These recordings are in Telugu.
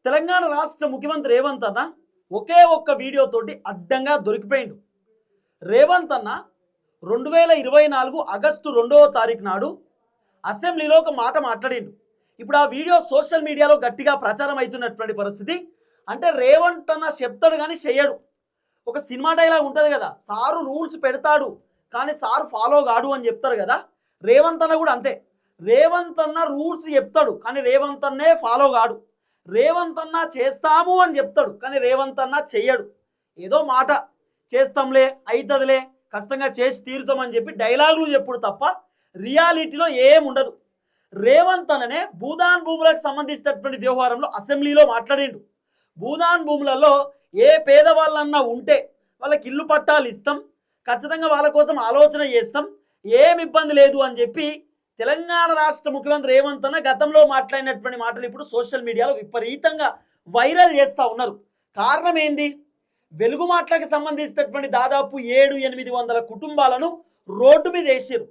తెలంగాణ రాష్ట్ర ముఖ్యమంత్రి రేవంత్ అన్న ఒకే ఒక్క వీడియో తోటి అడ్డంగా దొరికిపోయిండు. రేవంత్ అన్న 2024 ఆగస్టు 2వ తారీఖు నాడు అసెంబ్లీలో ఒక మాట మాట్లాడిండు. ఇప్పుడు ఆ వీడియో సోషల్ మీడియాలో గట్టిగా ప్రచారం అవుతున్నటువంటి పరిస్థితి. అంటే రేవంత్ అన్న చెప్తాడు కానీ చెయ్యడు. ఒక సినిమా డైలాగ్ ఉంటుంది కదా, సారు రూల్స్ పెడతాడు కానీ సారు ఫాలో కాడు అని చెప్తారు కదా. రేవంత్ అన్న కూడా అంతే. రేవంత్ అన్న రూల్స్ చెప్తాడు కానీ రేవంత్ అన్నే ఫాలో కాడు. రేవంత్ అన్న చేస్తాము అని చెప్తాడు కానీ రేవంత్ అన్న చెయ్యడు. ఏదో మాట చేస్తాంలే, అవుతుందిలే, కష్టంగా చేసి తీరుతామని చెప్పి డైలాగులు చెప్పుడు తప్ప రియాలిటీలో ఏముండదు. రేవంత్ అన్ననే భూదాన్ భూములకు సంబంధించినటువంటి వ్యవహారంలో అసెంబ్లీలో మాట్లాడిండు. భూదాన్ భూములలో ఏ పేదవాళ్ళన్నా ఉంటే వాళ్ళకి ఇల్లు పట్టాలు ఇస్తాం, ఖచ్చితంగా వాళ్ళ కోసం ఆలోచన చేస్తాం, ఏమి ఇబ్బంది లేదు అని చెప్పి తెలంగాణ రాష్ట్ర ముఖ్యమంత్రి రేవంత్ అన్న గతంలో మాట్లాడినటువంటి మాటలు ఇప్పుడు సోషల్ మీడియాలో విపరీతంగా వైరల్ చేస్తూ ఉన్నారు. కారణం ఏంది? వెలుగు మాటలకు సంబంధించినటువంటి దాదాపు 700-800 కుటుంబాలను రోడ్డు మీద వేసారు.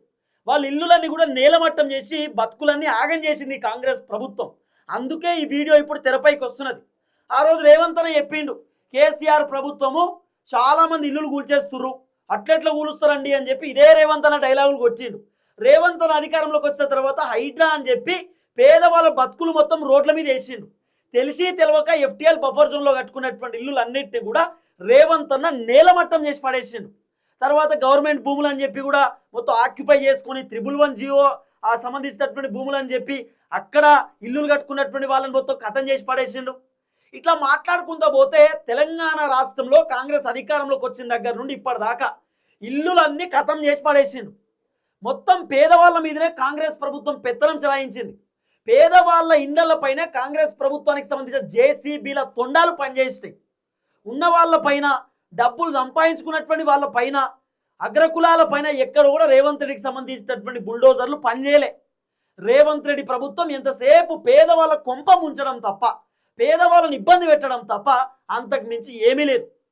వాళ్ళ ఇల్లులన్నీ కూడా నేలమట్టం చేసి బతుకులన్నీ ఆగం చేసింది కాంగ్రెస్ ప్రభుత్వం. అందుకే ఈ వీడియో ఇప్పుడు తెరపైకి వస్తున్నది. ఆ రోజు రేవంత్ అన్న చెప్పిండు, కేసీఆర్ ప్రభుత్వము చాలా మంది ఇల్లులు కూల్చేస్తుర్రు, అట్లెట్లా కూలుస్తారండి అని చెప్పి ఇదే రేవంత్ అన్న డైలాగులు వచ్చిండు. రేవంత్ అన్న అధికారంలోకి వచ్చిన తర్వాత హైడ్రా అని చెప్పి పేదవాళ్ళ బతుకులు మొత్తం రోడ్ల మీద వేసిండు. తెలిసి తెలవక ఎఫ్టీఎల్ బఫర్ జోన్లో కట్టుకున్నటువంటి ఇల్లులు అన్నింటినీ కూడా రేవంత్ అన్న నేలమట్టం చేసి పడేసిండు. తర్వాత గవర్నమెంట్ భూములు అని చెప్పి కూడా మొత్తం ఆక్యుపై చేసుకొని 111 జియో ఆ సంబంధించినటువంటి భూములు అని చెప్పి అక్కడ ఇల్లులు కట్టుకున్నటువంటి వాళ్ళని మొత్తం కథం చేసి పడేసిండు. ఇట్లా మాట్లాడుకుంటూ పోతే తెలంగాణ రాష్ట్రంలో కాంగ్రెస్ అధికారంలోకి వచ్చిన దగ్గర నుండి ఇప్పటిదాకా ఇల్లులన్నీ కథం చేసి పడేసిండు. మొత్తం పేదవాళ్ళ మీదనే కాంగ్రెస్ ప్రభుత్వం పెత్తనం చెలాయించింది. పేదవాళ్ళ ఇండ్లపైన కాంగ్రెస్ ప్రభుత్వానికి సంబంధించిన జేసీబీల తొండాలు పనిచేస్తాయి. ఉన్న వాళ్ళ పైన, డబ్బులు సంపాదించుకున్నటువంటి వాళ్ళ పైన, అగ్రకులాల పైన ఎక్కడ కూడా రేవంత్ రెడ్డికి సంబంధించినటువంటి బుల్డోజర్లు పనిచేయలే. రేవంత్ రెడ్డి ప్రభుత్వం ఎంతసేపు పేదవాళ్ళ కొంప ముంచడం తప్ప, పేదవాళ్ళని ఇబ్బంది పెట్టడం తప్ప అంతకు మించి ఏమీ లేదు.